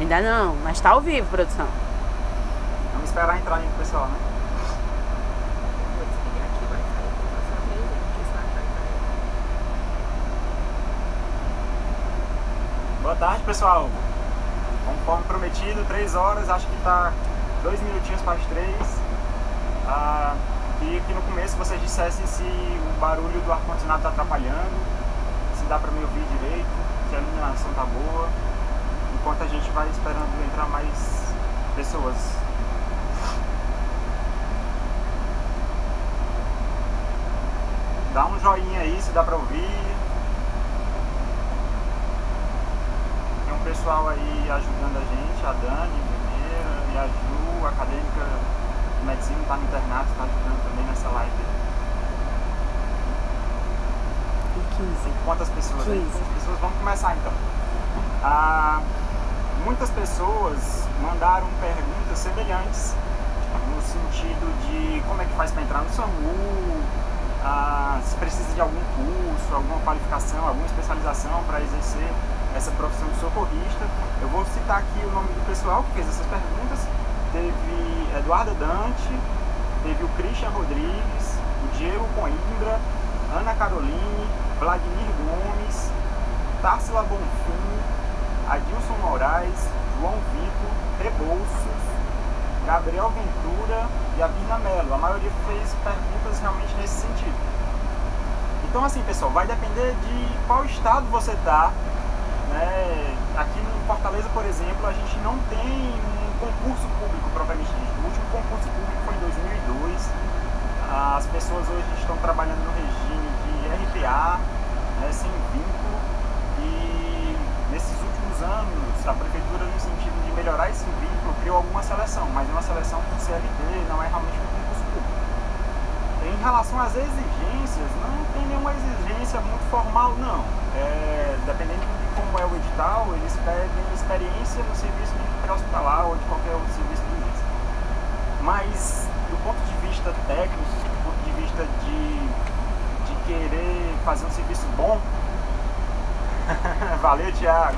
Ainda não, mas tá ao vivo, produção. Vamos esperar entrar aí o pessoal, né? Vou desligar aqui o Wi-Fi pra passar 3 porque senão a gente vai. Boa tarde, pessoal. Conforme prometido, 3 horas, acho que tá 2 minutinhos para as 3. Queria que no começo vocês dissessem se o barulho do ar-condicionado tá atrapalhando, se dá para me ouvir direito, se a iluminação tá boa, enquanto a gente vai esperando entrar mais pessoas. Dá um joinha aí se dá para ouvir. Tem um pessoal aí ajudando a gente, a Dani, enfermeira, e a Ju, acadêmica de medicina, está no internato, está ajudando também nessa live. Tem 15. Quantas pessoas? 15. Aí? Quantas pessoas? Vamos começar então. Muitas pessoas mandaram perguntas semelhantes, no sentido de como é que faz para entrar no SAMU, se precisa de algum curso, alguma qualificação, alguma especialização para exercer essa profissão de socorrista. Eu vou citar aqui o nome do pessoal que fez essas perguntas. Teve Eduarda Dante, teve o Christian Rodrigues, o Diego Coimbra, Ana Caroline, Vladimir Gomes, Társila Bonfim, Adilson Moraes, João Vitor, Rebouços, Gabriel Ventura e a Birna Mello. A maioria fez perguntas realmente nesse sentido. Então assim, pessoal, vai depender de qual estado você está, né? Aqui em Fortaleza, por exemplo, a gente não tem um concurso público propriamente dito. O último concurso público foi em 2002. As pessoas hoje estão trabalhando no regime de RPA, né, sem vínculo, e nesses últimos anos a prefeitura, no sentido de melhorar esse vínculo, criou alguma seleção, mas é uma seleção com CLT, não é realmente um concurso público. Em relação às exigências, não tem nenhuma exigência muito formal, não. Dependendo de como é o edital, eles pedem experiência no serviço de pré-hospitalar ou de qualquer outro serviço de urgência. Mas, do ponto de vista técnico, do ponto de vista de querer fazer um serviço bom, valeu, Thiago.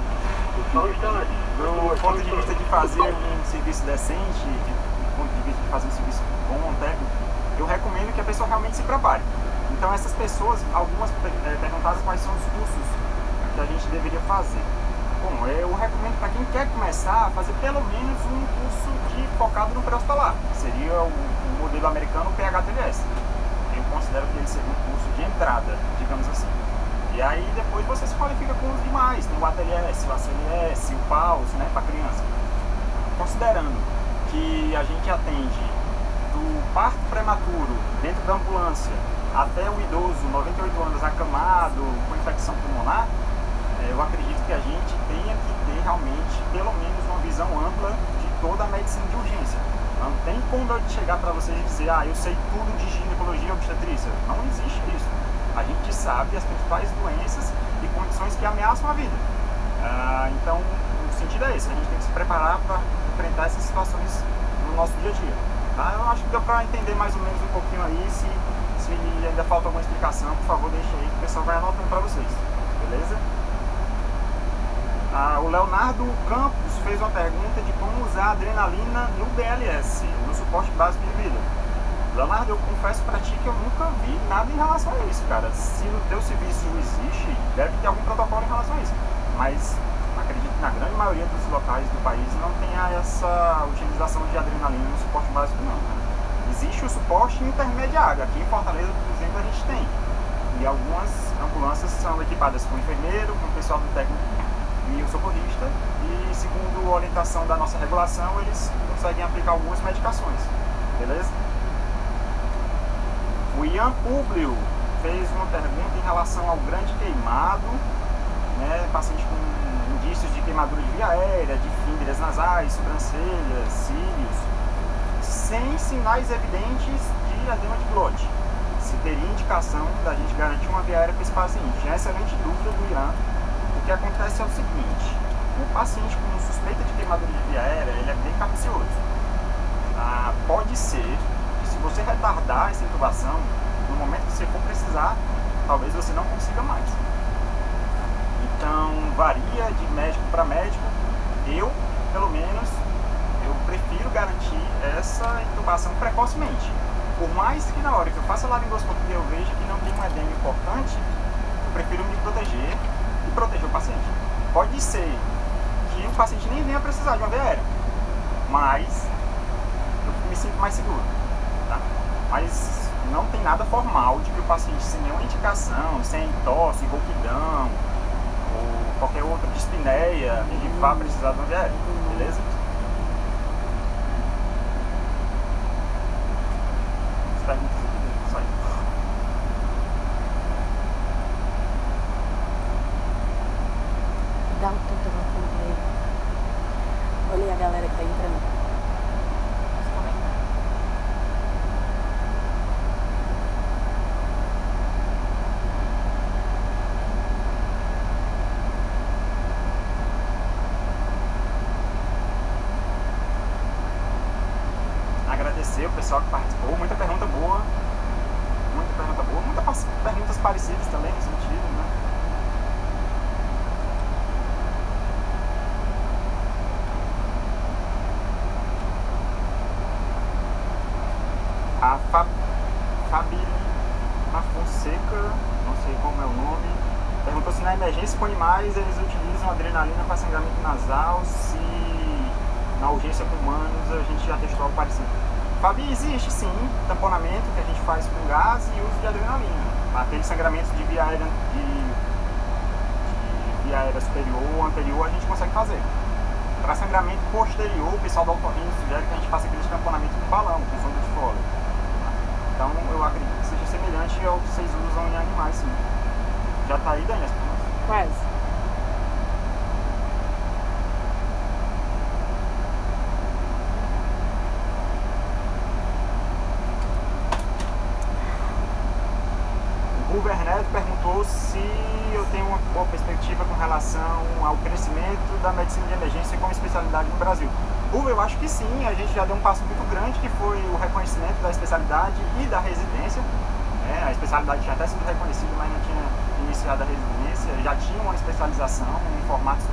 Do ponto de vista de fazer um serviço decente, do ponto de vista de fazer um serviço bom, técnico, eu recomendo que a pessoa realmente se prepare. Então essas pessoas, algumas perguntaram quais são os cursos que a gente deveria fazer. Bom, eu recomendo para quem quer começar a fazer pelo menos um curso focado no pré-hospitalar. Seria o modelo americano PHTLS. Eu considero que ele seria um curso de entrada, digamos assim. E aí depois você se qualifica com os demais. Tem o ATLS, o ACLS, o PAUS, né, para criança. Considerando que a gente atende do parto prematuro dentro da ambulância até o idoso, 98 anos, acamado, com infecção pulmonar, eu acredito que a gente tenha que ter realmente, pelo menos, uma visão ampla de toda a medicina de urgência. Não tem como eu chegar para vocês e dizer, eu sei tudo de ginecologia e obstetrícia. Não existe isso. A gente sabe as principais doenças e condições que ameaçam a vida. Então, o sentido é esse, a gente tem que se preparar para enfrentar essas situações no nosso dia a dia. Tá? Eu acho que deu para entender mais ou menos um pouquinho aí. Se ainda falta alguma explicação, por favor, deixa aí que o pessoal vai anotando para vocês. Beleza? O Leonardo Campos fez uma pergunta de como usar adrenalina no BLS, no suporte básico de vida. Leonardo, eu confesso para ti que eu nunca vi nada em relação a isso, cara. Se no teu serviço existe, deve ter algum protocolo em relação a isso. Mas acredito que na grande maioria dos locais do país não tenha essa utilização de adrenalina no suporte básico, não. Existe o suporte intermediário. Aqui em Fortaleza, por exemplo, a gente tem. E algumas ambulâncias são equipadas com enfermeiro, com o pessoal do técnico e o socorrista. E segundo a orientação da nossa regulação, eles conseguem aplicar algumas medicações. Beleza? O Ian Publio fez uma pergunta em relação ao grande queimado, né, paciente com indícios de queimadura de via aérea, de fímbrias nasais, sobrancelhas, cílios, sem sinais evidentes de edema de glote. Se teria indicação da gente garantir uma via aérea para esse paciente. É uma excelente dúvida do Ian. O que acontece é o seguinte, o paciente com suspeita de queimadura de via aérea, ele é bem capcioso. Pode ser que se você retardar essa intubação, no momento que você for precisar, talvez você não consiga mais. Então, varia de médico para médico. Eu pelo menos, eu prefiro garantir essa intubação precocemente. Por mais que na hora que eu faço a laringoscopia eu veja que não tem um edema importante, eu prefiro me proteger e proteger o paciente. Pode ser que o paciente nem venha precisar de uma via aérea, mas eu me sinto mais seguro, tá? Mas não tem nada formal de que o paciente sem nenhuma indicação, sem tosse, rouquidão ou qualquer outra dispneia, ele vá precisar de uma via aérea, beleza? As perguntas aqui, só aí. Dá um telefone pra ele. Olha aí a galera que tá entrando. Os comentários. Agradecer o pessoal que participou, muita pergunta boa, muitas perguntas parecidas também no sentido, né? A Fabi Fonseca, não sei como é o nome, perguntou se na emergência com animais eles utilizam adrenalina para sangramento nasal, se na urgência com humanos a gente já testou algo parecido. Fabi, existe sim tamponamento que a gente faz com gás e uso de adrenalina. Aquele sangramento de via aérea, de via aérea superior ou anterior a gente consegue fazer. Para sangramento posterior, o pessoal da otorrino sugere que a gente faça aquele tamponamento com balão, com fundo de fora. Então eu acredito que seja semelhante ao que vocês usam em animais, sim. Já tá aí, Dani, as perguntas? Quase. O Werneto perguntou se eu tenho uma boa perspectiva com relação ao crescimento da medicina de emergência como especialidade no Brasil. Eu acho que sim, a gente já deu um passo muito grande, que foi o reconhecimento da especialidade e da residência. A especialidade tinha até sido reconhecida, mas não tinha iniciado a residência, já tinha uma especialização em formatos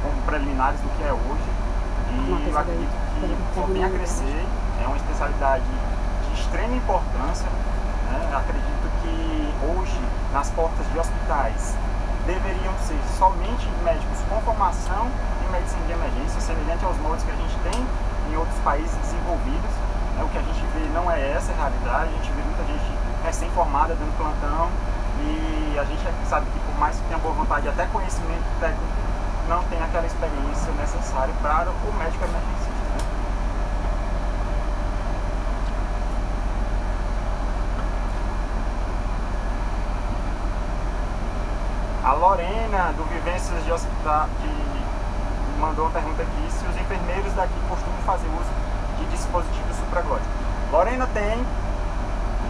como preliminares do que é hoje. E eu acredito que só tem a crescer, é uma especialidade de extrema importância. Acredito que hoje, nas portas de hospitais, deveriam ser somente médicos com formação em medicina de emergência, semelhante aos moldes que a gente tem em outros países desenvolvidos. O que a gente vê não é essa a realidade, a gente vê muita gente recém-formada dando plantão e a gente sabe que por mais que tenha boa vontade e até conhecimento técnico, não tem aquela experiência necessária para o médico emergencista. A Lorena, do Vivências de Hospital, que mandou uma pergunta aqui, se os enfermeiros daqui costumam fazer uso de dispositivos supraglóticos. Lorena tem,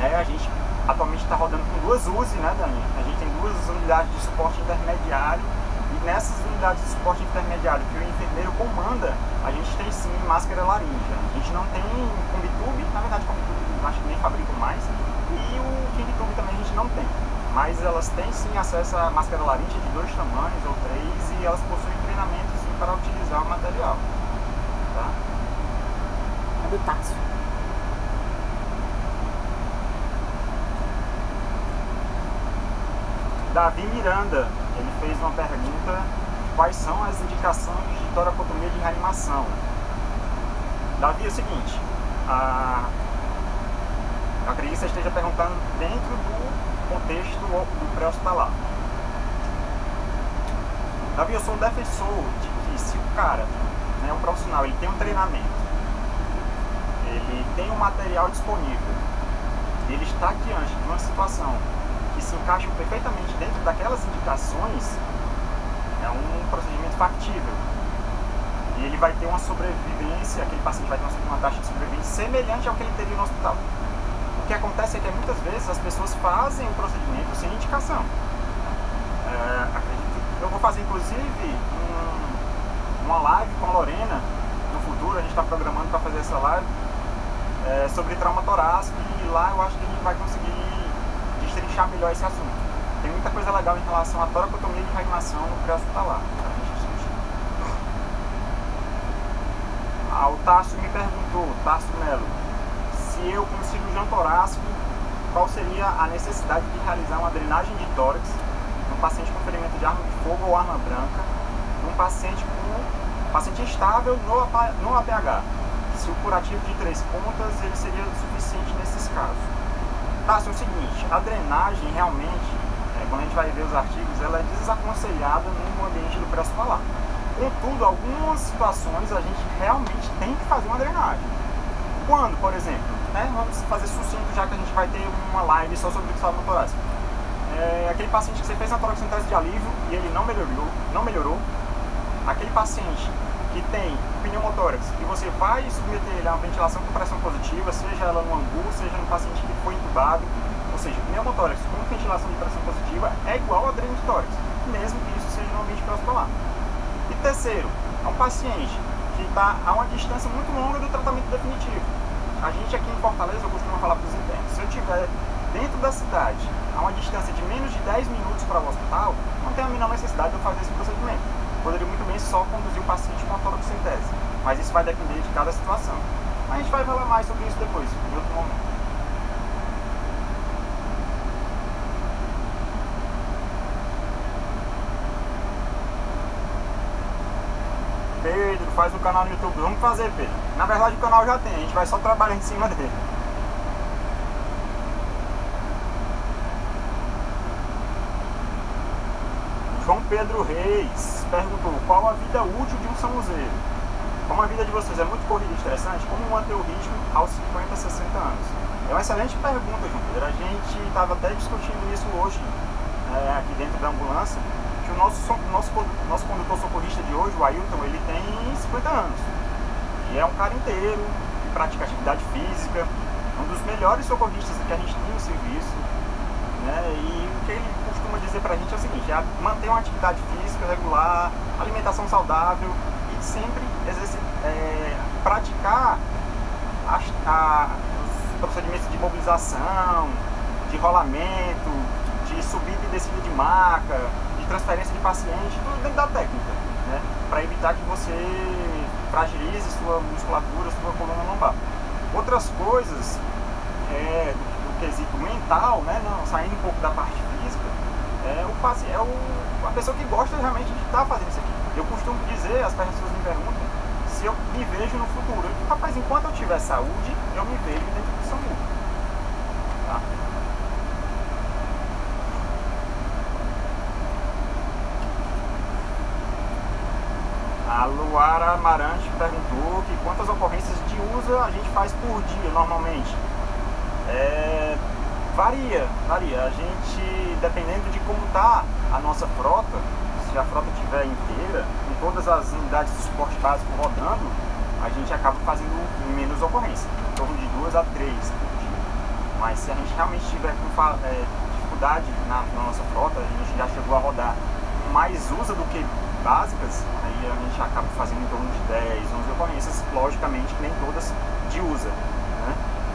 a gente atualmente está rodando com 2 USI, né, Dani? A gente tem 2 unidades de suporte intermediário e nessas unidades de suporte intermediário que o enfermeiro comanda, a gente tem sim máscara laríngea. A gente não tem Combitube, na verdade Combitube acho que nem fabricam mais, e o KingTube também a gente não tem. Mas elas têm sim acesso à máscara laríngea de 2 tamanhos ou 3 e elas possuem treinamento sim para utilizar o material. Tá? É do Tássio. Davi Miranda, ele fez uma pergunta: quais são as indicações de toracotomia de reanimação? Davi, é o seguinte, eu acredito que você esteja perguntando dentro do contexto do pré-hospitalar. Davi, eu sou um defensor de que se o cara, um profissional, ele tem um treinamento, ele tem um material disponível, ele está diante de uma situação que se encaixa perfeitamente dentro daquelas indicações, é um procedimento factível. E ele vai ter uma sobrevivência, aquele paciente vai ter uma taxa de sobrevivência semelhante ao que ele teria no hospital. O que acontece é que muitas vezes as pessoas fazem o procedimento sem indicação. Eu vou fazer inclusive uma live com a Lorena no futuro, a gente está programando para fazer essa live sobre trauma torácico e lá eu acho que a gente vai conseguir destrinchar melhor esse assunto. Tem muita coisa legal em relação à toracotomia de reanimação no pré-hospitalar. O Tarso me perguntou, Tarso Melo, se eu, como cirurgião torácico, qual seria a necessidade de realizar uma drenagem de tórax num paciente com ferimento de arma de fogo ou arma branca, num paciente instável no APH. Se o curativo de 3 pontas ele seria suficiente nesses casos. Tá, é o seguinte, a drenagem realmente, quando a gente vai ver os artigos, ela é desaconselhada no ambiente do pré-hospitalar. Contudo, algumas situações a gente realmente tem que fazer uma drenagem. Quando, por exemplo, vamos fazer sucinto já que a gente vai ter uma live só sobre o estado torácico. Aquele paciente que você fez na toracocentese de alívio e ele não melhorou. Aquele paciente que tem pneumotórax e você vai submeter ele a uma ventilação com pressão positiva, seja ela no angu, seja no paciente que foi entubado, ou seja, pneumotórax com ventilação de pressão positiva é igual a dreno de tórax, mesmo que isso seja no ambiente pré-hospitalar. E terceiro, é um paciente que está a uma distância muito longa do tratamento definitivo. A gente aqui em Fortaleza, eu costumo falar para os internos, se eu estiver dentro da cidade, a uma distância de menos de 10 minutos para o hospital, não tem a menor necessidade de eu fazer esse procedimento. Poderia muito bem só conduzir o paciente com a toracocentese, mas isso vai depender de cada situação. A gente vai falar mais sobre isso depois, em outro momento. Pedro, faz um canal no YouTube. Vamos fazer, Pedro. Na verdade o canal já tem, a gente vai só trabalhar em cima dele. João Pedro Reis perguntou, qual a vida útil de um samuzeiro? Como a vida de vocês é muito corrida e estressante, como manter o ritmo aos 50, 60 anos? É uma excelente pergunta, João Pedro. A gente estava até discutindo isso hoje, aqui dentro da ambulância, que o nosso condutor socorrista de hoje, o Ailton, ele tem 50 anos. E é um cara inteiro, que pratica atividade física, um dos melhores socorristas que a gente tem no serviço. E o que ele costuma dizer pra gente é o seguinte, é manter uma atividade física regular, alimentação saudável e sempre praticar os procedimentos de mobilização, de rolamento, de subida e descida de maca, de transferência de paciente, tudo dentro da técnica, para evitar que você fragilize sua musculatura, sua coluna lombar. Outras coisas do quesito mental, não, saindo um pouco da parte física, a pessoa que gosta realmente de estar fazendo isso aqui. Eu costumo dizer, as pessoas me perguntam se eu me vejo no futuro. Eu digo, rapaz, enquanto eu tiver saúde, eu me vejo dentro do SAMU. Tá? A Luara Amarante perguntou que quantas ocorrências de USA a gente faz por dia normalmente. Varia. A gente, dependendo de como está a nossa frota, se a frota estiver inteira, com todas as unidades de suporte básico rodando, a gente acaba fazendo menos ocorrências, em torno de 2 a 3 por dia. Mas se a gente realmente tiver com dificuldade na nossa frota, a gente já chegou a rodar mais USA do que básicas, aí a gente acaba fazendo em torno de 10, 11 ocorrências, logicamente nem todas de USA,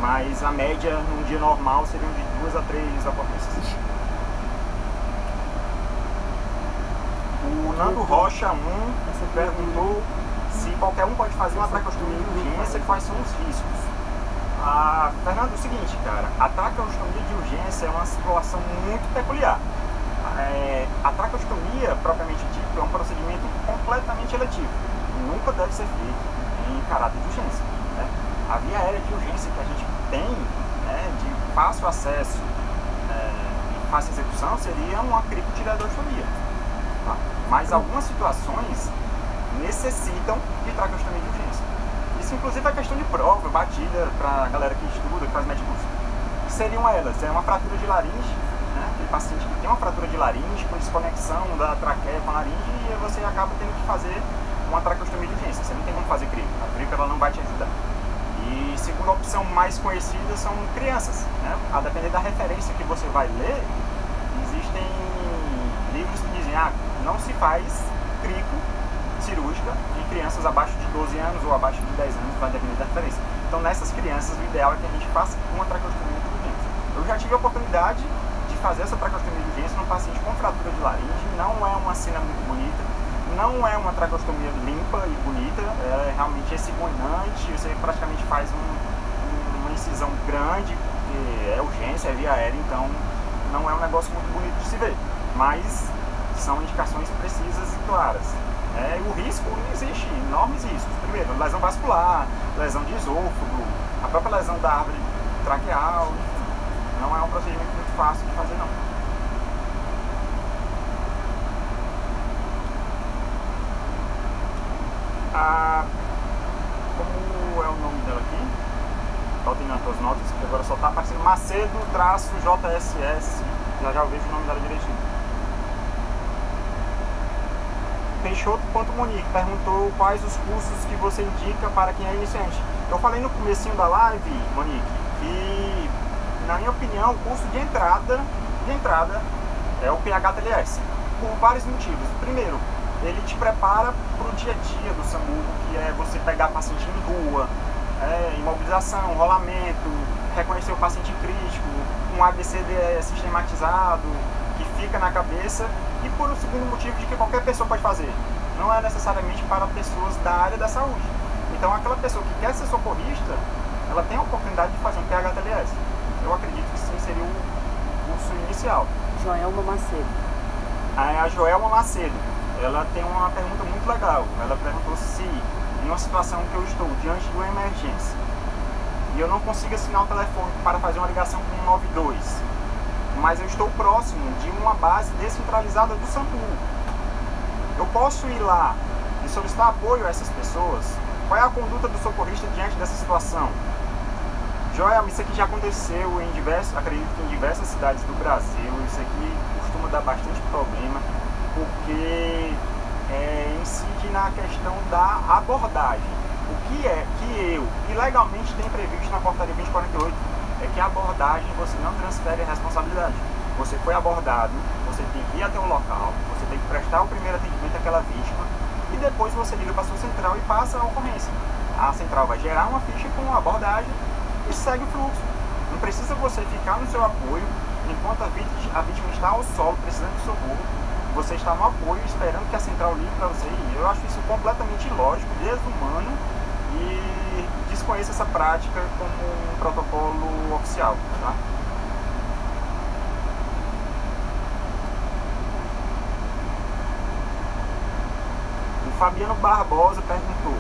mas a média num dia normal seriam de 2 a 3 ocorrências. O Nando Rocha 1 perguntou se qualquer um pode fazer uma traqueostomia de urgência, quais são os riscos. Fernando, é o seguinte, cara, a traqueostomia de urgência é uma situação muito peculiar. A traqueostomia, propriamente dito, é um procedimento completamente eletivo. Nunca deve ser feito em caráter de urgência. A via aérea de urgência que a gente tem, de fácil acesso e fácil execução, seria uma cricotireoidostomia. Tá? Mas algumas situações necessitam de traqueostomia de urgência. Isso inclusive é questão de prova, batida para a galera que estuda, que faz médico. Que seriam elas? É uma fratura de laringe, aquele paciente que tem uma fratura de laringe com desconexão da traqueia com a laringe, e você acaba tendo que fazer uma traqueostomia de urgência. Você não tem como fazer crico. A crico ela não vai te ajudar. E segunda opção mais conhecida são crianças. A depender da referência que você vai ler, existem livros que dizem não se faz crico cirúrgica em crianças abaixo de 12 anos ou abaixo de 10 anos, vai depender da referência. Então nessas crianças o ideal é que a gente faça uma traqueostomia de urgência. Eu já tive a oportunidade de fazer essa traqueostomia de urgência num paciente com fratura de laringe, não é uma cena muito bonita, Não é uma tracostomia limpa e bonita, é realmente exsanguinante, você praticamente faz uma incisão grande, porque é urgência, é via aérea, então não é um negócio muito bonito de se ver, mas são indicações precisas e claras. O risco existe, enormes riscos. Primeiro, lesão vascular, lesão de esôfago, a própria lesão da árvore traqueal, enfim, não é um procedimento muito fácil de fazer não. Como é o nome dela aqui? Botem nas tuas notas, que agora só está aparecendo Macedo-JSS. Já eu vejo o nome dela direitinho. Peixoto.Monique perguntou quais os cursos que você indica para quem é iniciante. Eu falei no comecinho da live, Monique, que na minha opinião o curso de entrada é o PHTLS, por vários motivos. Primeiro, ele te prepara para o dia a dia do SAMU, que é você pegar paciente em rua, imobilização, rolamento, reconhecer o paciente crítico, um ABCDE sistematizado, que fica na cabeça, e por um segundo motivo de que qualquer pessoa pode fazer. Não é necessariamente para pessoas da área da saúde. Então aquela pessoa que quer ser socorrista, ela tem a oportunidade de fazer um PHTLS. Eu acredito que sim, seria o curso inicial. Joelma Macedo. A Joelma Macedo, ela tem uma pergunta muito legal. Ela perguntou se, em uma situação que eu estou diante de uma emergência e eu não consigo assinar o telefone para fazer uma ligação com o 192, mas eu estou próximo de uma base descentralizada do SAMU, eu posso ir lá e solicitar apoio a essas pessoas? Qual é a conduta do socorrista diante dessa situação? Joel, isso aqui já aconteceu acredito que em diversas cidades do Brasil. Isso aqui costuma dar bastante problema, porque incide na questão da abordagem. O que é que legalmente tem previsto na portaria 2048 é que a abordagem você não transfere a responsabilidade. Você foi abordado, você tem que ir até o local, você tem que prestar o primeiro atendimento àquela vítima e depois você liga para a sua central e passa a ocorrência. A central vai gerar uma ficha com a abordagem e segue o fluxo. Não precisa você ficar no seu apoio enquanto a vítima está ao solo precisando de socorro. Você está no apoio esperando que a central ligue para você ir. Eu acho isso completamente ilógico, desumano e desconheço essa prática como um protocolo oficial, tá? O Fabiano Barbosa perguntou: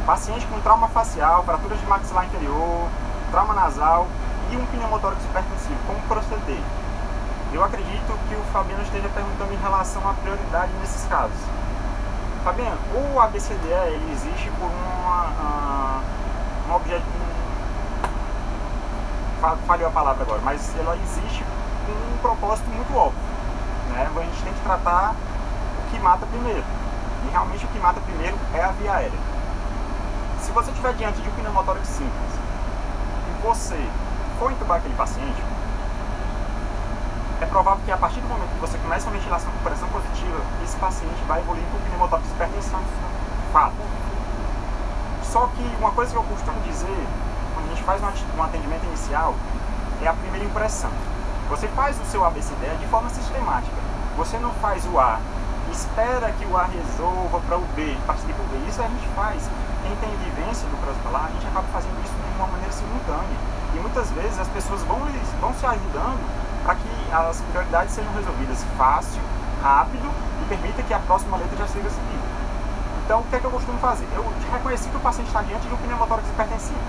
paciente com trauma facial, fraturas de maxilar inferior, trauma nasal e um pneumotórax hipertensivo, como proceder? Eu acredito que o Fabiano esteja perguntando em relação à prioridade nesses casos. Fabiano, o ABCDE ele existe por um objeto, falhou a palavra agora, mas ela existe com um propósito muito óbvio, né? A gente tem que tratar o que mata primeiro, e realmente o que mata primeiro é a via aérea. Se você estiver diante de um pneumotórax simples e você for entubar aquele paciente, é provável que a partir do momento que você começa uma ventilação com pressão positiva, esse paciente vai evoluir para o pneumotórax hipertensivo. Fato. Só que uma coisa que eu costumo dizer, quando a gente faz um atendimento inicial, é a primeira impressão. Você faz o seu ABCDE de forma sistemática. Você não faz o A, espera que o A resolva para o B, partir para o B. Isso a gente faz. Quem tem vivência do pré-hospitalar, a gente acaba fazendo isso de uma maneira simultânea. E muitas vezes as pessoas vão se ajudando para que as prioridades sejam resolvidas fácil, rápido e permita que a próxima letra já seja seguida. Então, o que é que eu costumo fazer? Eu reconheci que o paciente está diante de um pneumotórax hipertensivo,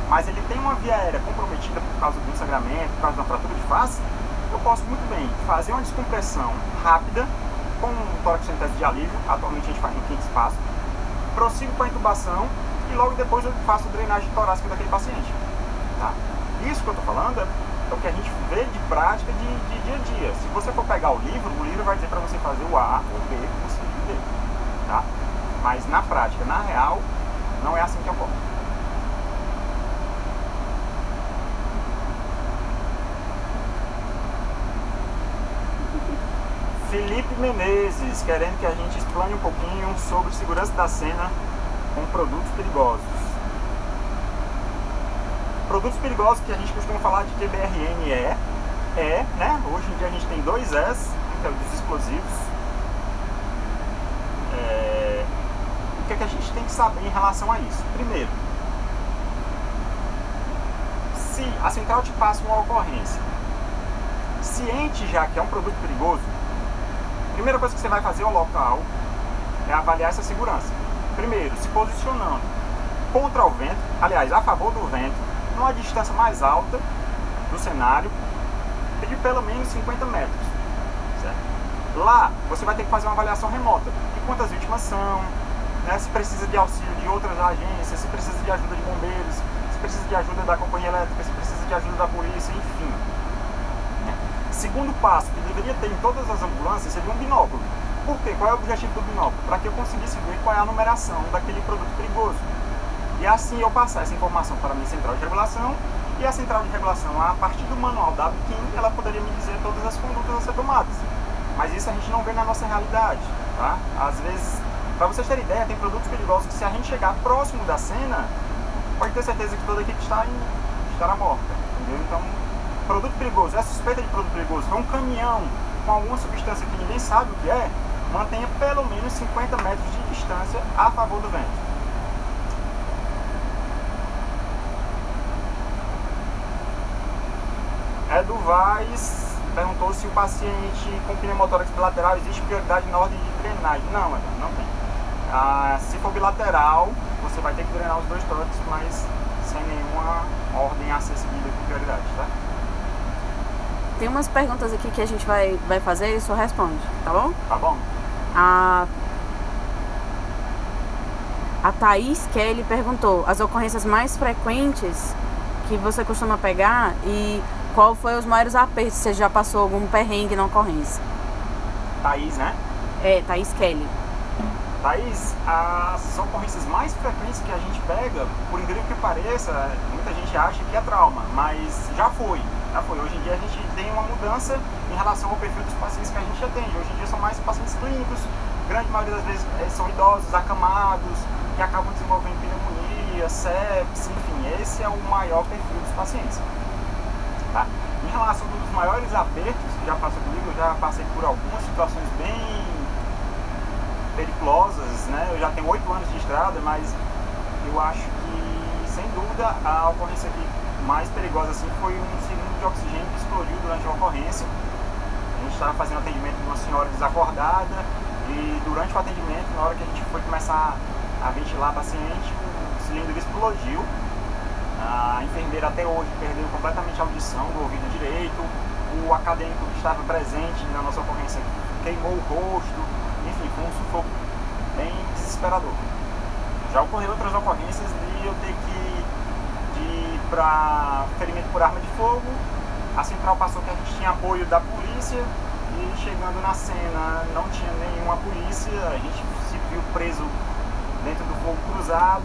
mas ele tem uma via aérea comprometida por causa do sangramento, por causa da fratura de face. Eu posso muito bem fazer uma descompressão rápida com um tórax-centese de alívio, atualmente a gente faz no quinto espaço, prossigo para a intubação e logo depois eu faço drenagem torácica daquele paciente. Tá? Isso que eu estou falando é o que a gente vê de prática de dia a dia. Se você for pegar o livro vai dizer para você fazer o A, o B, o C e o D. Tá? Mas na prática, na real, não é assim que ocorre. Felipe Menezes, querendo que a gente explane um pouquinho sobre segurança da cena com produtos perigosos. Produtos perigosos que a gente costuma falar de QBRN né? Hoje em dia a gente tem 2 S, que é o dos explosivos. O que é que a gente tem que saber em relação a isso? Primeiro, se a central te passa uma ocorrência ciente já que é um produto perigoso, a primeira coisa que você vai fazer ao local é avaliar essa segurança. Primeiro, se posicionando contra o vento, aliás, a favor do vento, numa distância mais alta do cenário, de pelo menos 50 metros. Certo? Lá, você vai ter que fazer uma avaliação remota de quantas vítimas são, né, se precisa de auxílio de outras agências, se precisa de ajuda de bombeiros, se precisa de ajuda da companhia elétrica, se precisa de ajuda da polícia, enfim. Segundo passo que deveria ter em todas as ambulâncias seria um binóculo. Por quê? Qual é o objetivo do binóculo? Para que eu conseguisse ver qual é a numeração daquele produto perigoso. E assim eu passar essa informação para a minha central de regulação, e a central de regulação, a partir do manual da ABQIM, ela poderia me dizer todas as condutas a ser tomadas. Mas isso a gente não vê na nossa realidade, tá? Às vezes, para vocês terem ideia, tem produtos perigosos que se a gente chegar próximo da cena, pode ter certeza que toda a equipe estará morta, entendeu? Então, produto perigoso, é suspeita de produto perigoso, é um caminhão com alguma substância que ninguém sabe o que é, mantenha pelo menos 50 metros de distância a favor do vento. Edu Vaz perguntou se o paciente com pneumotórax bilateral existe prioridade na ordem de drenagem. Não, Edu, não tem. Se for bilateral, você vai ter que drenar os dois tórax, mas sem nenhuma ordem a ser seguida com prioridade, tá? Tem umas perguntas aqui que a gente vai fazer e o senhor responde, tá bom? Tá bom. A Thaís Kelly perguntou as ocorrências mais frequentes que você costuma pegar e qual foi os maiores apertos, se você já passou algum perrengue na ocorrência. Thaís, né? É, Thaís Kelly. Thaís, as ocorrências mais frequentes que a gente pega, por incrível que pareça, muita gente acha que é trauma, mas já foi. Hoje em dia a gente tem uma mudança em relação ao perfil dos pacientes que a gente atende. Hoje em dia são mais pacientes clínicos, grande maioria das vezes são idosos, acamados, que acabam desenvolvendo pneumonia, sepsis, enfim, esse é o maior perfil dos pacientes. Tá? Em relação aos maiores apertos que já passou comigo, eu já passei por algumas situações bem periculosas, né? Eu já tenho 8 anos de estrada, mas eu acho que, sem dúvida, a ocorrência aqui mais perigosa assim foi um cilindro de oxigênio que explodiu durante a ocorrência. A gente estava fazendo atendimento de uma senhora desacordada e durante o atendimento, na hora que a gente foi começar a ventilar a paciente, o cilindro explodiu. A enfermeira até hoje perdeu completamente a audição do ouvido direito. O acadêmico que estava presente na nossa ocorrência queimou o rosto. Enfim, foi um sufoco bem desesperador. Já ocorreram outras ocorrências de eu ter que ir para ferimento por arma de fogo. A central passou que a gente tinha apoio da polícia e chegando na cena não tinha nenhuma polícia. A gente se viu preso dentro do fogo cruzado,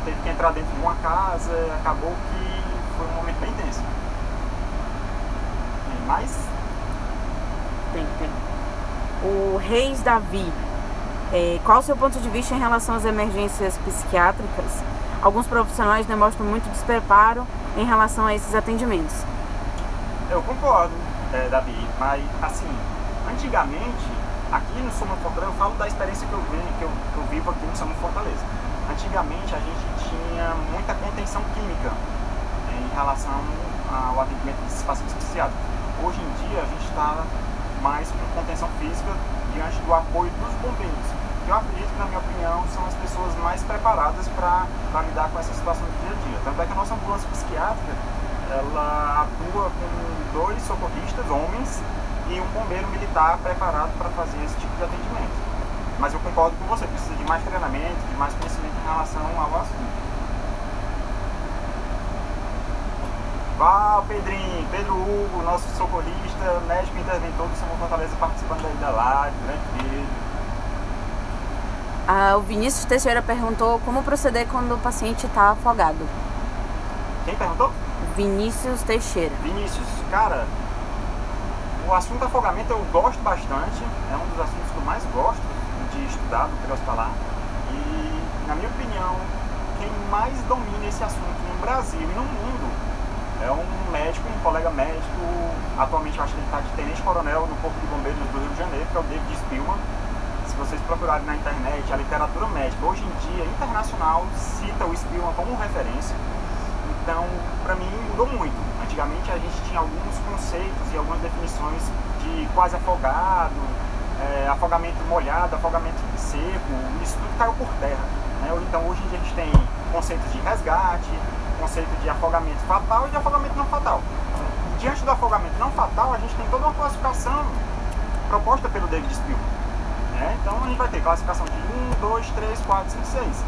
teve que entrar dentro de uma casa, acabou que foi um momento bem tenso. Mas... Tem. O Reis Davi, qual o seu ponto de vista em relação às emergências psiquiátricas? Alguns profissionais demonstram muito despreparo em relação a esses atendimentos. Eu concordo, Davi, mas assim, antigamente, aqui no SAMU Fortaleza, eu falo da experiência que eu vivo aqui no SAMU Fortaleza. Antigamente a gente tinha muita contenção química em relação ao atendimento desses pacientes psiquiátricos. Hoje em dia a gente está mais com contenção física diante do apoio dos bombeiros. Eu acredito que, na minha opinião, são as pessoas mais preparadas para lidar com essa situação do dia a dia. Tanto é que a nossa ambulância psiquiátrica, ela atua com 2 socorristas, homens, e um bombeiro militar preparado para fazer esse tipo de atendimento. Mas eu concordo com você, precisa de mais treinamento, de mais conhecimento em relação ao assunto. Pedro Hugo, nosso socorrista, médico interventor do SAMU Fortaleza, participando aí da live, grande Pedro. O Vinícius Teixeira perguntou como proceder quando o paciente está afogado. Quem perguntou? Vinícius Teixeira. Vinícius, cara, o assunto afogamento eu gosto bastante, é um dos assuntos que eu mais gosto de estudar do pré-hospitalar. E, na minha opinião, quem mais domina esse assunto no Brasil e no mundo é um médico, um colega médico, atualmente eu acho que ele está de tenente-coronel no Corpo de Bombeiros do Rio de Janeiro, que é o David Spillman. Se vocês procurarem na internet, a literatura médica, hoje em dia, internacional, cita o Spillman como referência. Então, para mim, mudou muito. Antigamente, a gente tinha alguns conceitos e algumas definições de quase afogado, afogamento molhado, afogamento seco, isso tudo caiu por terra, né? Então, hoje em dia, a gente tem conceitos de resgate, conceito de afogamento fatal e de afogamento não fatal. Diante do afogamento não fatal, a gente tem toda uma classificação proposta pelo David Spillman, né? Então, a gente vai ter classificação de 1, 2, 3, 4, 5, 6.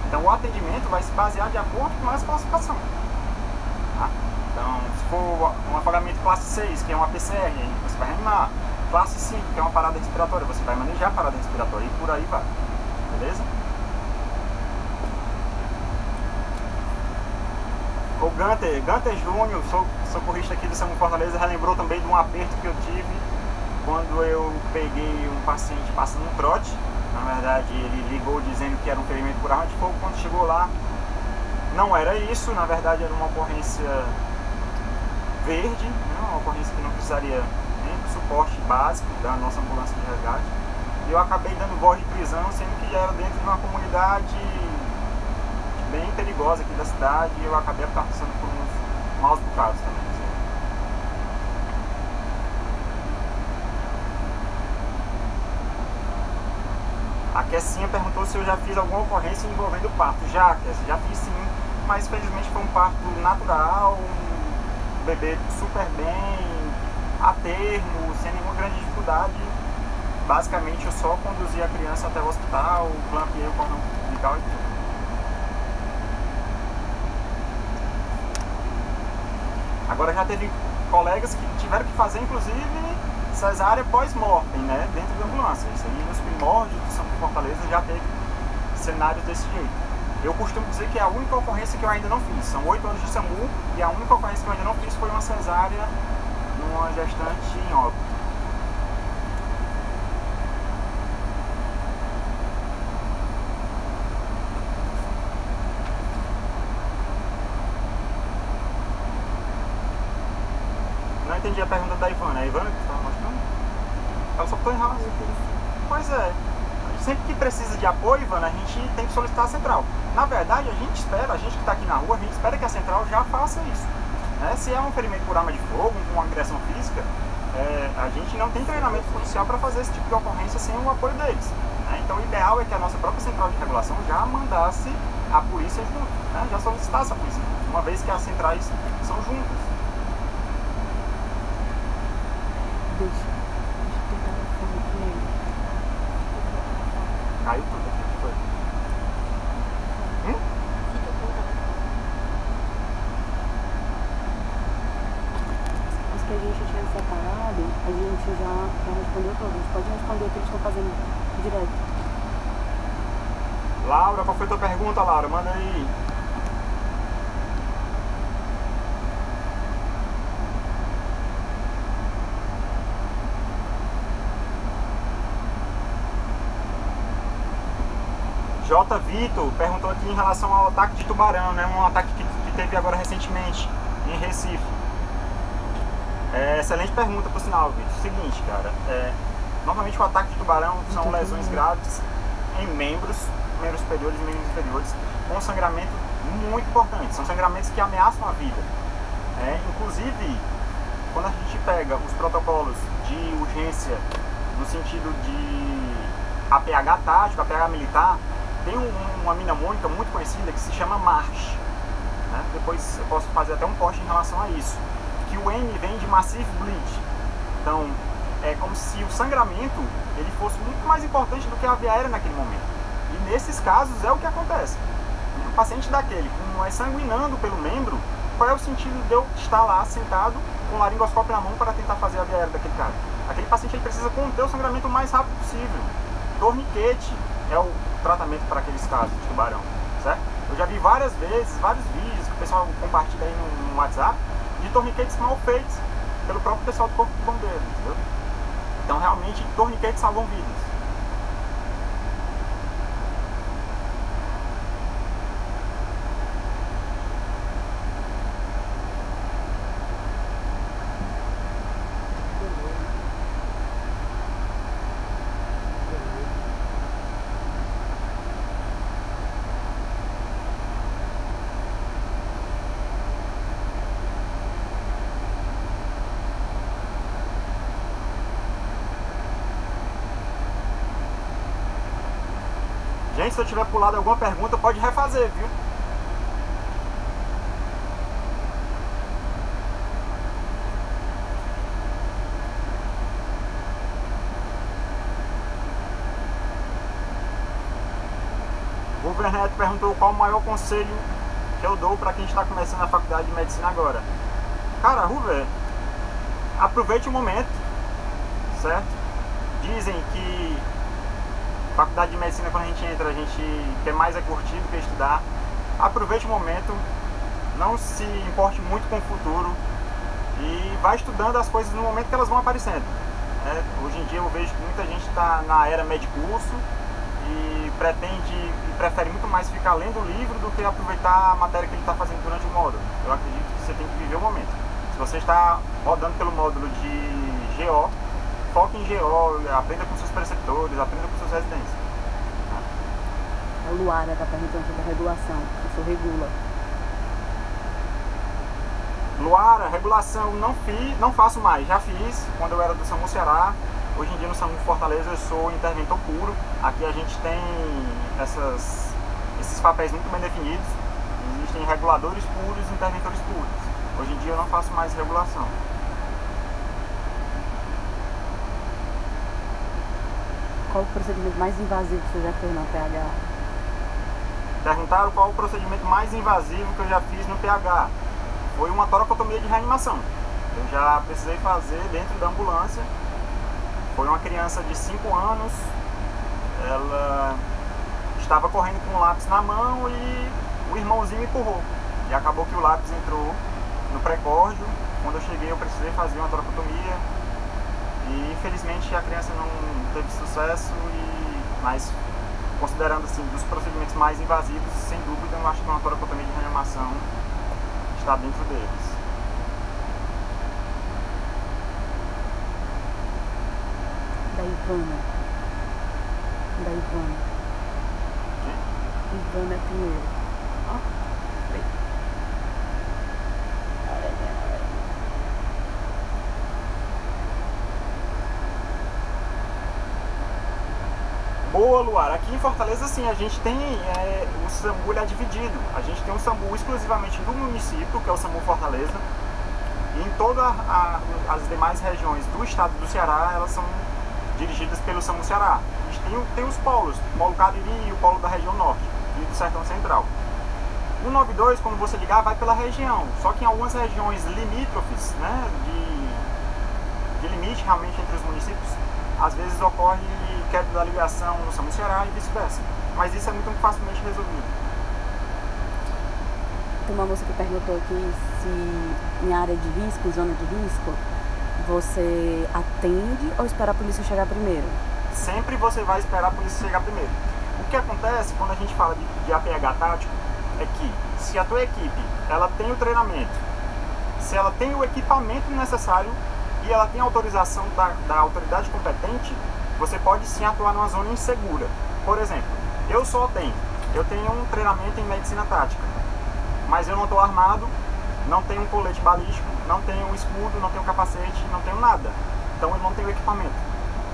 Então, o atendimento vai se basear de acordo com essa classificação. Tá? Então, se for um afogamento classe 6, que é uma PCR, você vai reanimar. Classe 5, que é uma parada respiratória, você vai manejar a parada respiratória e por aí vai. Beleza? O Gunter Júnior, socorrista aqui do SAMU Fortaleza, relembrou também de um aperto que eu tive quando eu peguei um paciente passando um trote. Na verdade, ele ligou dizendo que era um ferimento por arma de fogo. Quando chegou lá, não era isso. Na verdade, era uma ocorrência verde, né? Uma ocorrência que não precisaria nem do suporte básico da nossa ambulância de resgate. E eu acabei dando voz de prisão, sendo que já era dentro de uma comunidade bem perigosa aqui da cidade, e eu acabei passando por uns maus bocados também. A Kessinha perguntou se eu já fiz alguma ocorrência envolvendo parto. Já fiz sim, mas felizmente foi um parto natural, um bebê super bem, a termo, sem nenhuma grande dificuldade. Basicamente eu só conduzi a criança até o hospital, clampeei o cordão umbilical e tudo. Agora já teve colegas que tiveram que fazer, inclusive, cesárea pós-mortem, né, dentro da ambulância. Isso aí nos primórdios do SAMU Fortaleza já teve cenários desse jeito. Eu costumo dizer que é a única ocorrência que eu ainda não fiz. São 8 anos de SAMU e a única ocorrência que eu ainda não fiz foi uma cesárea numa gestante em óbito. Não entendi a pergunta da Ivana. A Ivana que estava mostrando? Ela só botou em raça. Pois é. Sempre que precisa de apoio, Ivana, a gente tem que solicitar a central. Na verdade, a gente que está aqui na rua, a gente espera que a central já faça isso. Né? Se é um ferimento por arma de fogo, uma agressão física, a gente não tem treinamento policial para fazer esse tipo de ocorrência sem o apoio deles. Né? Então, o ideal é que a nossa própria central de regulação já mandasse a polícia junto, né? Já solicitasse a polícia, uma vez que as centrais são juntas. Deixa eu tentar falar com ele. Caiu tudo aqui, o que foi? Fica com o telefone. As que a gente tinha separado, a gente já respondeu todas. Pode responder o que eles estão fazendo direto. Laura, qual foi a tua pergunta, Laura? Manda aí. J. Vitor perguntou aqui em relação ao ataque de tubarão, né? Um ataque que teve agora recentemente em Recife. Excelente pergunta, por sinal, Vitor. Seguinte, cara, normalmente o ataque de tubarão são lesões graves em membros superiores e membros inferiores, com sangramento muito importante. São sangramentos que ameaçam a vida. Inclusive, quando a gente pega os protocolos de urgência no sentido de APH tático, APH militar, tem uma mnemônica muito conhecida que se chama MARCH. Né? Depois eu posso fazer até um post em relação a isso. Que o M vem de Massive Bleed. Então, é como se o sangramento ele fosse muito mais importante do que a via aérea naquele momento. E nesses casos é o que acontece. Um paciente daquele, como sanguinando pelo membro, qual é o sentido de eu estar lá sentado com o laringoscópio na mão para tentar fazer a via aérea daquele cara? Aquele paciente ele precisa conter o sangramento o mais rápido possível. Torniquete é o tratamento para aqueles casos de tubarão, certo? Eu já vi várias vezes, vários vídeos que o pessoal compartilha aí no WhatsApp de torniquetes mal feitos pelo próprio pessoal do Corpo de Bombeiros, entendeu? Então realmente torniquetes salvam vidas. Gente, se eu tiver pulado alguma pergunta, pode refazer, viu? O Werneto perguntou qual o maior conselho que eu dou para quem está começando a faculdade de medicina agora. Cara, Ruver, aproveite o momento, certo? Dizem que faculdade de medicina, quando a gente entra, a gente quer mais curtir do que estudar. Aproveite o momento, não se importe muito com o futuro e vai estudando as coisas no momento que elas vão aparecendo. Hoje em dia eu vejo que muita gente está na era medicurso e prefere muito mais ficar lendo o livro do que aproveitar a matéria que ele está fazendo durante o módulo. Eu acredito que você tem que viver o momento. Se você está rodando pelo módulo de GO, foque em GO, aprenda com seus preceptores, aprenda com seus residentes. A Luara está perguntando sobre a regulação, o senhor regula. Luara, regulação não faço mais, já fiz quando eu era do SAMU Ceará. Hoje em dia no SAMU Fortaleza eu sou interventor puro. Aqui a gente tem esses papéis muito bem definidos. Existem reguladores puros e interventores puros. Hoje em dia eu não faço mais regulação. Qual o procedimento mais invasivo que você já fez na PH? Perguntaram qual o procedimento mais invasivo que eu já fiz no PH. Foi uma toracotomia de reanimação. Eu já precisei fazer dentro da ambulância. Foi uma criança de 5 anos. Ela estava correndo com um lápis na mão e o irmãozinho empurrou. E acabou que o lápis entrou no precórdio. Quando eu cheguei eu precisei fazer uma toracotomia. E infelizmente a criança não teve sucesso, mas considerando assim, dos procedimentos mais invasivos, sem dúvida eu acho que uma toracotomia de reanimação está dentro deles. Da Ivana. Quem? Ivana Pinheiro. Ó. Boa, Luar. Aqui em Fortaleza, sim, a gente tem o SAMU, ele é dividido. A gente tem um SAMU exclusivamente do município, que é o SAMU Fortaleza. E em todas as demais regiões do estado do Ceará, elas são dirigidas pelo SAMU Ceará. A gente tem os polos, o polo Cariri e o polo da região norte e do Sertão Central. O 92, quando você ligar, vai pela região. Só que em algumas regiões limítrofes, né, de limite realmente entre os municípios, às vezes ocorre queda da ligação no SAMU Ceará e vice-versa. Mas isso é muito facilmente resolvido. Tem uma moça que perguntou aqui se em área de risco, zona de risco, você atende ou espera a polícia chegar primeiro? Sempre você vai esperar a polícia chegar primeiro. O que acontece quando a gente fala de APH tático é que se a tua equipe ela tem o treinamento, se ela tem o equipamento necessário e ela tem autorização da autoridade competente, você pode sim atuar numa zona insegura. Por exemplo, eu tenho um treinamento em medicina tática, mas eu não estou armado, não tenho um colete balístico, não tenho um escudo, não tenho capacete, não tenho nada. Então eu não tenho equipamento.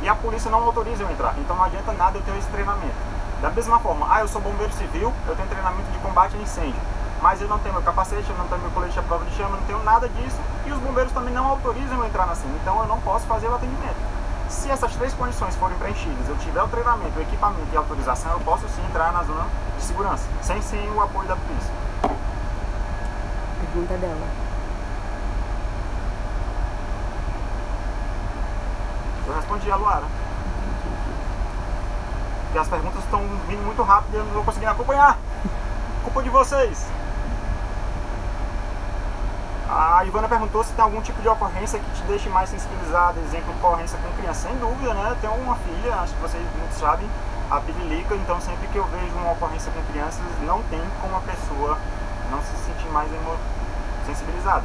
E a polícia não autoriza eu entrar, então não adianta nada eu ter esse treinamento. Da mesma forma, eu sou bombeiro civil, eu tenho treinamento de combate a incêndio, mas eu não tenho meu capacete, eu não tenho meu colete à prova de chama, eu não tenho nada disso, e os bombeiros também não autorizam eu entrar na cena, então eu não posso fazer o atendimento. Se essas três condições forem preenchidas, eu tiver o treinamento, o equipamento e a autorização, eu posso sim entrar na zona de segurança, sem o apoio da polícia. Pergunta dela. Eu respondi a Luara. Porque as perguntas estão vindo muito rápido e eu não estou conseguindo acompanhar. Culpa de vocês. A Ivana perguntou se tem algum tipo de ocorrência que te deixe mais sensibilizado, exemplo, ocorrência com criança. Sem dúvida, né? Eu tenho uma filha, acho que vocês muitos sabem, a Pirilica, então sempre que eu vejo uma ocorrência com crianças, não tem como a pessoa não se sentir mais sensibilizada.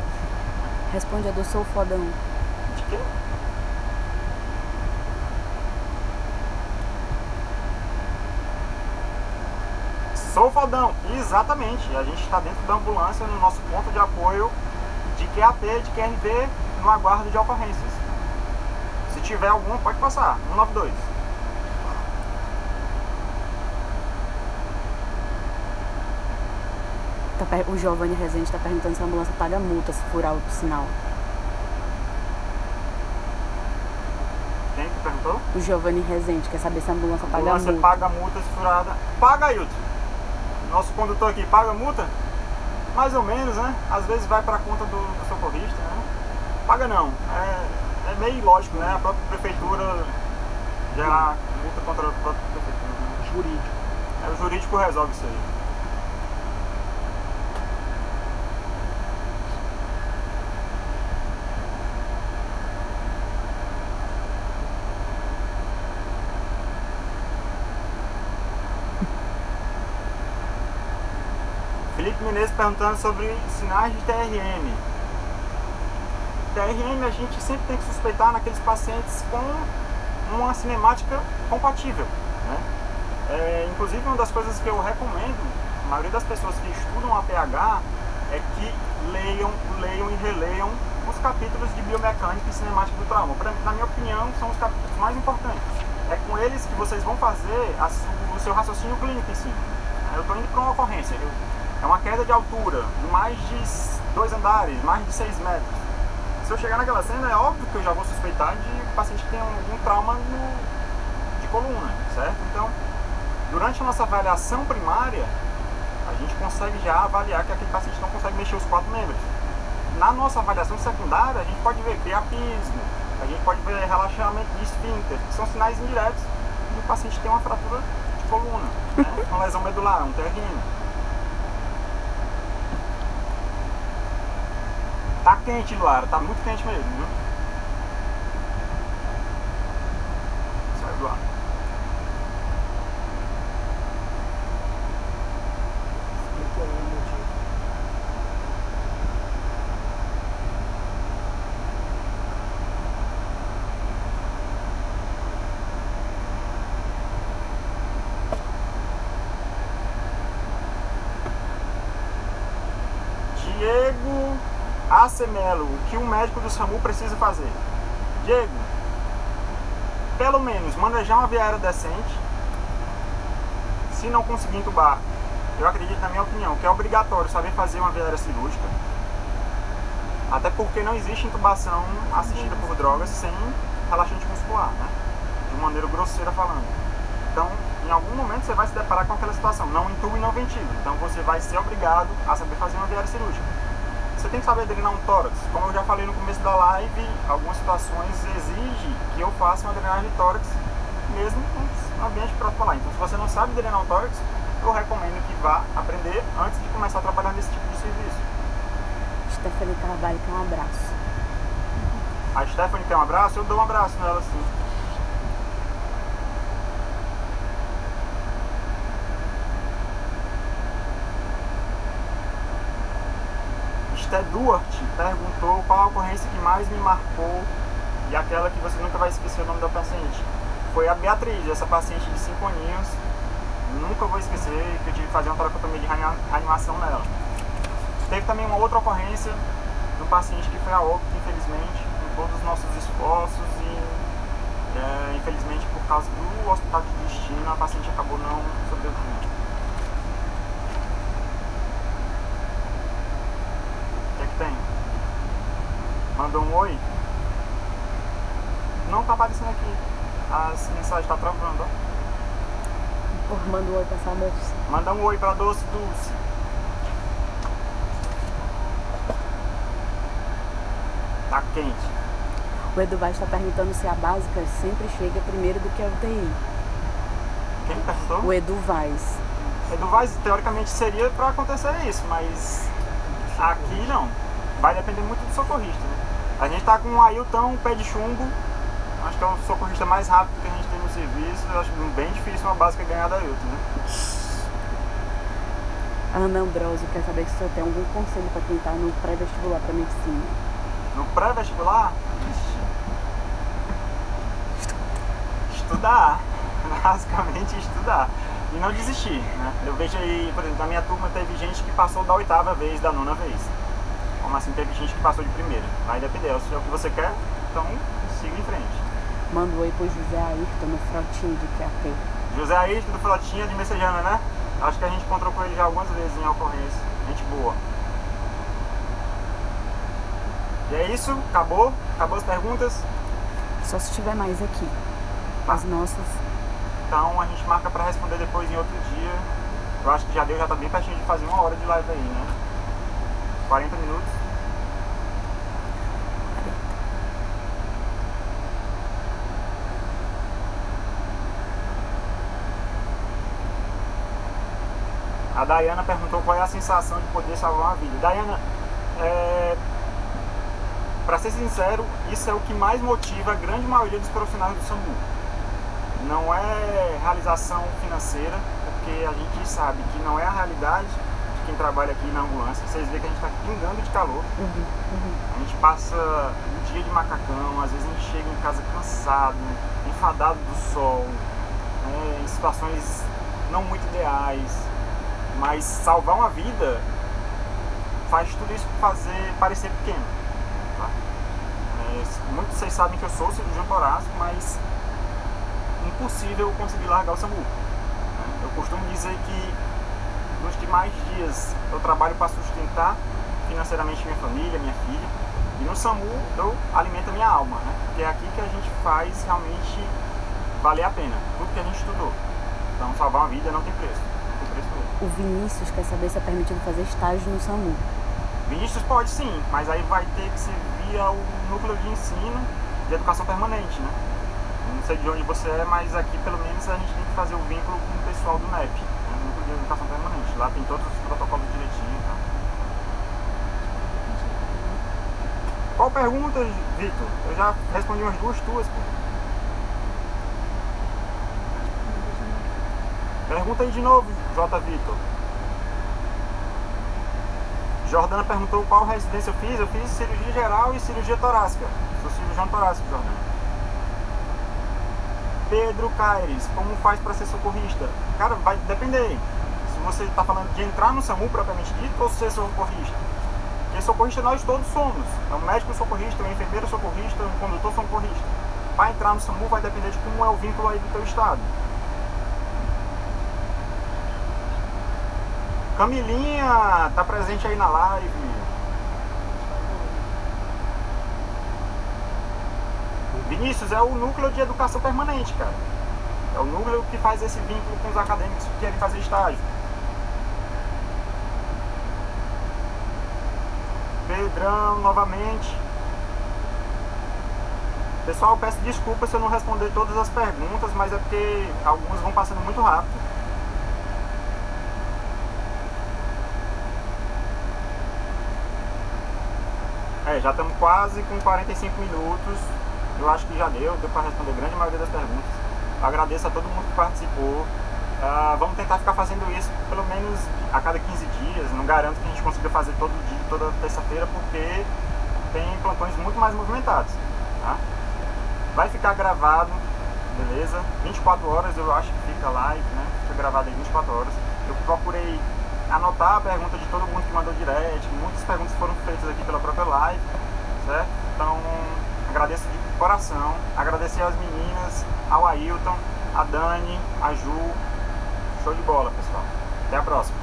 Responde a do Sou Fodão. De quê? Sou Fodão, exatamente. A gente está dentro da ambulância, no nosso ponto de apoio de QAP, de QRV, no aguardo de ocorrências. Se tiver alguma, pode passar. 192. O Giovanni Rezende está perguntando se a ambulância paga multa se furar o sinal. Quem que perguntou? O Giovanni Rezende quer saber se a ambulância paga multa. Você paga multa se furada. Paga, Ailton. Nosso condutor aqui paga multa? Mais ou menos, né? Às vezes vai para conta do socorrista, né? Paga não. É meio ilógico, né? A própria prefeitura gerar multa contra a própria prefeitura. Né? Jurídico. O jurídico resolve isso aí. Felipe Menezes perguntando sobre sinais de TRM. TRM a gente sempre tem que suspeitar naqueles pacientes com uma cinemática compatível, né? Inclusive uma das coisas que eu recomendo, a maioria das pessoas que estudam APH, é que leiam e releiam os capítulos de biomecânica e cinemática do trauma. Na minha opinião, são os capítulos mais importantes. É com eles que vocês vão fazer o seu raciocínio clínico em si. Eu estou indo para uma ocorrência. É uma queda de altura, de mais de 2 andares, mais de 6 metros. Se eu chegar naquela cena, é óbvio que eu já vou suspeitar de um paciente que tem algum trauma de coluna, certo? Então, durante a nossa avaliação primária, a gente consegue já avaliar que aquele paciente não consegue mexer os 4 membros. Na nossa avaliação secundária, a gente pode ver priapismo, a gente pode ver relaxamento de esfíncter, que são sinais indiretos de que o paciente tem uma fratura de coluna, né? Uma lesão medular, um TRM. Tá quente, Luara, tá muito quente mesmo, viu? Sai do ar. Diego Acemelo, o que um médico do SAMU precisa fazer? Diego, pelo menos manejar uma via aérea decente. Se não conseguir entubar, eu acredito, na minha opinião, que é obrigatório saber fazer uma via aérea cirúrgica. Até porque não existe intubação assistida por drogas sem relaxante muscular, né? De maneira grosseira falando. Então, em algum momento você vai se deparar com aquela situação, não intuba e não ventila. Então você vai ser obrigado a saber fazer uma via aérea cirúrgica. Você tem que saber drenar um tórax. Como eu já falei no começo da live, algumas situações exigem que eu faça uma drenagem de tórax mesmo no ambiente protocolar. Então, se você não sabe drenar um tórax, eu recomendo que vá aprender antes de começar a trabalhar nesse tipo de serviço. Stephanie Carvalho quer um abraço. A Stephanie quer um abraço? Eu dou um abraço nela sim. Duarte perguntou qual a ocorrência que mais me marcou e aquela que você nunca vai esquecer o nome da paciente. Foi a Beatriz, essa paciente de 5 aninhos. Nunca vou esquecer que eu tive que fazer uma tracotomia de reanimação nela. Teve também uma outra ocorrência de um paciente que foi a óbito, infelizmente, com todos os nossos esforços e infelizmente por causa do hospital de destino a paciente acabou não sobrevivendo. Tem. Mandou um oi. Não tá aparecendo aqui. As mensagens tá travando, ó. Manda um oi pra essa moça. Manda um oi pra Doce Dulce. Tá quente. O Edu Vaz está perguntando se a básica sempre chega primeiro do que a UTI. Quem perguntou? O Edu Vaz. Edu Vaz, teoricamente seria pra acontecer isso, mas aqui não. Vai depender muito do socorrista, né? A gente tá com o Ailton Pé de Chumbo. Acho que é o socorrista mais rápido que a gente tem no serviço. Eu acho bem difícil uma básica ganhar da Ailton, né? A Ana Ambrosio quer saber se o senhor tem algum conselho para quem tá no pré-vestibular para medicina. No pré-vestibular? Estudar. Basicamente estudar. E não desistir, né? Eu vejo aí, por exemplo, na minha turma teve gente que passou da 8ª vez, da 9ª vez. Como assim, teve gente que passou de primeira. Vai depender, se é o que você quer, então siga em frente. Manda um oi pro José Ayrton no Frotinho de QAP. José Ayrton do Frotinha de Messejana, né? Acho que a gente encontrou com ele já algumas vezes em ocorrência. Gente boa. E é isso, acabou as perguntas. Só se tiver mais aqui. Tá. As nossas. Então a gente marca pra responder depois em outro dia. Eu acho que já tá bem pertinho de fazer 1 hora de live aí, né? 40 minutos. A Dayana perguntou qual é a sensação de poder salvar uma vida. Dayana, para ser sincero, isso é o que mais motiva a grande maioria dos profissionais do SAMU. Não é realização financeira, porque a gente sabe que não é a realidade de quem trabalha aqui na ambulância. Vocês veem que a gente está pingando de calor. A gente passa um dia de macacão, às vezes a gente chega em casa cansado, enfadado do sol, em situações não muito ideais. Mas salvar uma vida faz tudo isso parecer pequeno. Tá? Muitos vocês sabem que eu sou cirurgião torácico, mas impossível conseguir largar o SAMU. Eu costumo dizer que nos demais dias eu trabalho para sustentar financeiramente minha família, minha filha, e no SAMU eu alimento a minha alma, né? Porque é aqui que a gente faz realmente valer a pena, tudo que a gente estudou. Então salvar uma vida não tem preço. O Vinícius quer saber se é permitido fazer estágio no SAMU. Vinícius pode sim, mas aí vai ter que ser via o núcleo de ensino de educação permanente, né? Não sei de onde você é, mas aqui pelo menos a gente tem que fazer o vínculo com o pessoal do NEP, né? Núcleo de educação permanente. Lá tem todos os protocolos direitinho, tá? Qual pergunta, Vitor? Eu já respondi umas 2 tuas, pô. Pergunta aí de novo, J. Vitor. Jordana perguntou qual residência eu fiz. Eu fiz cirurgia geral e cirurgia torácica. Sou cirurgião torácico, Jordana. Pedro Caires, como faz para ser socorrista? Cara, vai depender. Se você está falando de entrar no SAMU propriamente dito ou ser socorrista. Porque socorrista nós todos somos. É um médico socorrista, um enfermeiro socorrista, um condutor socorrista. Para entrar no SAMU vai depender de como é o vínculo aí do teu estado. Camilinha, tá presente aí na live. Vinícius, é o núcleo de educação permanente, cara. É o núcleo que faz esse vínculo com os acadêmicos que querem fazer estágio. Pedrão, novamente. Pessoal, peço desculpa se eu não responder todas as perguntas, mas é porque algumas vão passando muito rápido. Já estamos quase com 45 minutos. Eu acho que já deu para responder a grande maioria das perguntas. Eu agradeço a todo mundo que participou. Vamos tentar ficar fazendo isso pelo menos a cada 15 dias. Não garanto que a gente consiga fazer todo dia, toda terça-feira, porque tem plantões muito mais movimentados. Tá? Vai ficar gravado, beleza? 24 horas eu acho que fica live, né? Fica gravado aí 24 horas. Eu procurei anotar a pergunta de todo mundo que mandou direct. Muitas perguntas foram feitas aqui pela própria live, certo? Então, agradeço de coração. Agradecer às meninas, ao Ailton, a Dani, a Ju. Show de bola, pessoal. Até a próxima.